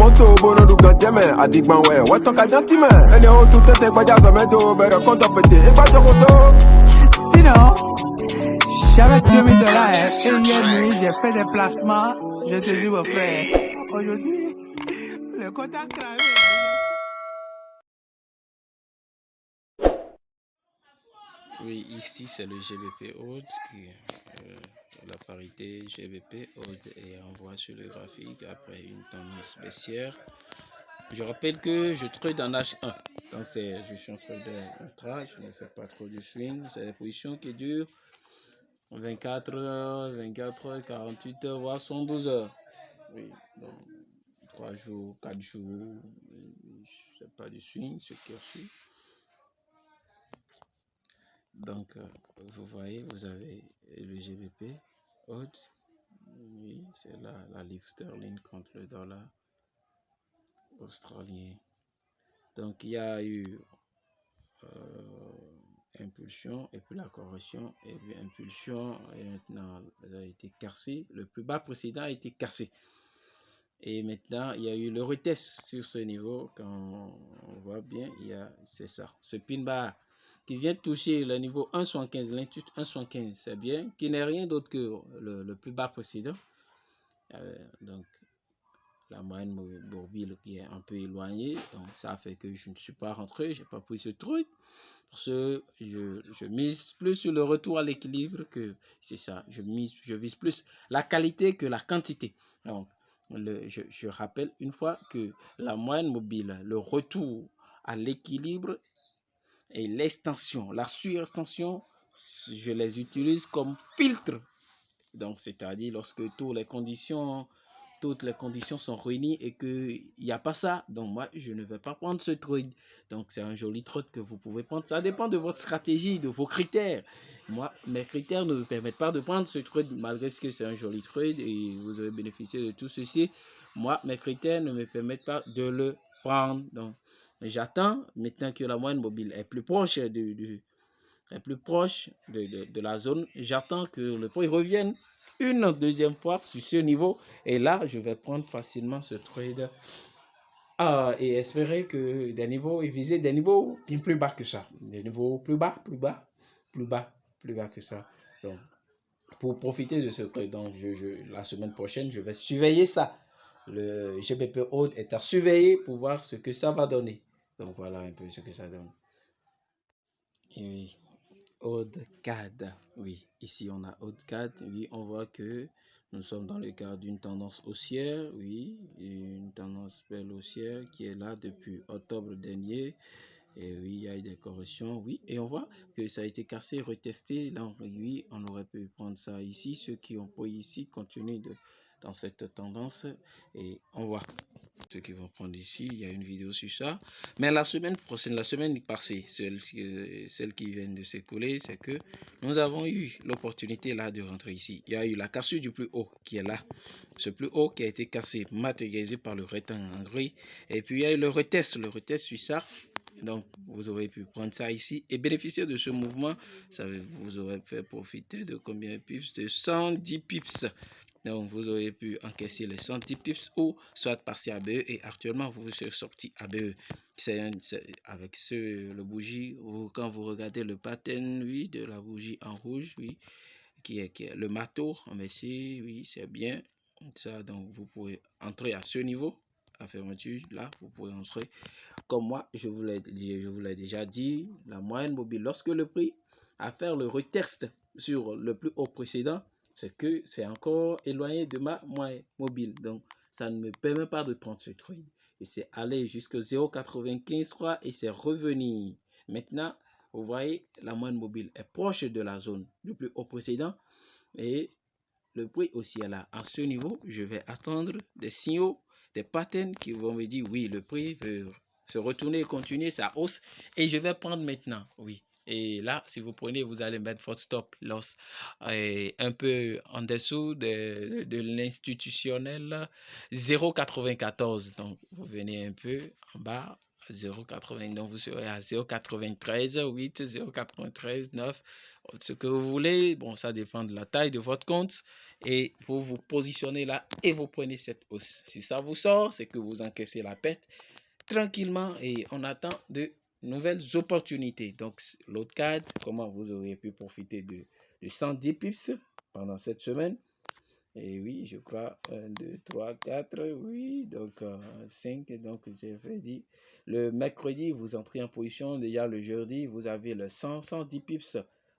monto bono du ganteme adigban we wato ka jantime ene o tout tete gbaja zamedo bere konto pete e gbaja koso. Sinon, j'avais 2000 dollars et hier nuit j'ai fait des placements. Je te dis mon frère, aujourd'hui le compte a cramé. Oui, ici c'est le GBP Old, la parité GBP Old et on voit sur le graphique après une tendance baissière. Je rappelle que je trade en H1, donc je suis en trader ultra, je ne fais pas trop de swing, c'est des positions qui durent 24 heures, 48 heures, voire 112 heures. Oui, donc 3 jours, 4 jours, c'est pas du swing, ce qui est reçu. Donc, vous voyez, vous avez le GBP, Odd, oui, c'est la livre sterling contre le dollar australien. Donc, il y a eu impulsion, et puis la correction, et puis impulsion, et maintenant, ça a été cassé. Le plus bas précédent a été cassé. Et maintenant, il y a eu le retest sur ce niveau. Quand on voit bien, c'est ça. Ce pin bar qui vient de toucher le niveau 1,75, l'institut 1,75, c'est bien, qui n'est rien d'autre que le plus bas précédent. Donc, la moyenne mobile qui est un peu éloignée. Donc, ça fait que je ne suis pas rentré, je n'ai pas pris ce truc. Parce que je mise plus sur le retour à l'équilibre que c'est ça. Je vise plus la qualité que la quantité. Donc, je rappelle une fois que la moyenne mobile, le retour à l'équilibre et l'extension, la surextension, je les utilise comme filtre. Donc, c'est-à-dire lorsque toutes les conditions sont réunies et qu'il n'y a pas ça, donc moi, je ne vais pas prendre ce trade. Donc, c'est un joli trade que vous pouvez prendre. Ça dépend de votre stratégie, de vos critères. Moi, mes critères ne me permettent pas de prendre ce trade, malgré ce que c'est un joli trade et vous avez bénéficié de tout ceci. Moi, mes critères ne me permettent pas de le prendre. Donc, j'attends maintenant que la moyenne mobile est plus proche de la zone. J'attends que le prix revienne une deuxième fois sur ce niveau. Et là, je vais prendre facilement ce trade et espérer que des niveaux et viser des niveaux bien plus bas que ça. Des niveaux plus bas que ça. Donc, pour profiter de ce trade, donc la semaine prochaine, je vais surveiller ça. Le GBP Old est à surveiller pour voir ce que ça va donner. Donc, voilà un peu ce que ça donne. Et oui. Odd-CAD, oui, ici on a Odd-CAD, oui, on voit que nous sommes dans le cadre d'une tendance haussière, oui, une tendance belle haussière qui est là depuis octobre dernier, et oui, il y a eu des corrections, oui, et on voit que ça a été cassé, retesté, là, oui, on aurait pu prendre ça ici, ceux qui ont pris ici continuent dans cette tendance, et on voit ceux qui vont prendre ici, il y a une vidéo sur ça. Mais la semaine prochaine, la semaine passée, celle qui vient de s'écouler, c'est que nous avons eu l'opportunité là de rentrer ici. Il y a eu la cassure du plus haut qui est là. Ce plus haut qui a été cassé, matérialisé par le rectangle en gris. Et puis il y a eu le retest sur ça. Donc vous aurez pu prendre ça ici et bénéficier de ce mouvement. Ça vous aurez fait profiter de combien de pips? De 110 pips. Donc, vous aurez pu encaisser les 110 pips ou soit passer à BE et actuellement vous êtes sorti à BE. Avec le bougie, quand vous regardez le pattern, oui, de la bougie en rouge, oui, qui est le matot en messie, oui, c'est bien. Ça, donc, vous pouvez entrer à ce niveau, la fermeture, là, vous pouvez entrer. Comme moi, je vous l'ai déjà dit, la moyenne mobile, lorsque le prix à faire le retest sur le plus haut précédent, c'est que c'est encore éloigné de ma moyenne mobile. Donc, ça ne me permet pas de prendre ce trade. Et c'est allé jusqu'à 0,95 crois et c'est revenu. Maintenant, vous voyez, la moyenne mobile est proche de la zone du plus haut précédent et le prix aussi est là. À ce niveau, je vais attendre des signaux, des patterns qui vont me dire oui, le prix veut se retourner et continuer sa hausse et je vais prendre maintenant, oui. Et là, si vous prenez, vous allez mettre votre stop loss un peu en dessous de l'institutionnel 0,94. Donc, vous venez un peu en bas 0,80, donc vous serez à 0,93, 8, 0,93, 9, ce que vous voulez. Bon, ça dépend de la taille de votre compte. Et vous vous positionnez là et vous prenez cette hausse. Si ça vous sort, c'est que vous encaissez la perte tranquillement et on attend de nouvelles opportunités. Donc, l'autre cadre, comment vous auriez pu profiter de 110 pips pendant cette semaine. Et oui, je crois 1, 2, 3, 4, oui, donc 5, donc j'ai fait dit. Le mercredi, vous entrez en position, déjà le jeudi, vous avez le 100, 110 pips.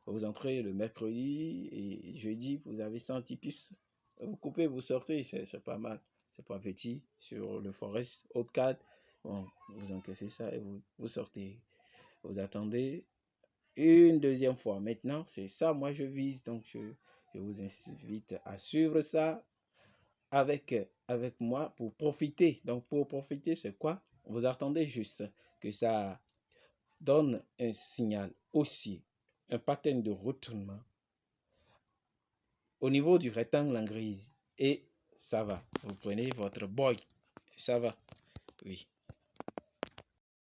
Vous entrez le mercredi et jeudi, vous avez 110 pips. Vous coupez, vous sortez, c'est pas mal. C'est pas petit sur le Forex, haute cadre. Bon, vous encaissez ça et vous sortez. Vous attendez une deuxième fois. Maintenant, c'est ça, moi je vise. Donc, je vous invite à suivre ça avec moi pour profiter. Donc, pour profiter, c'est quoi? Vous attendez juste que ça donne un signal haussier, un pattern de retournement au niveau du rectangle en grise. Et ça va. Vous prenez votre boy. Ça va. Oui.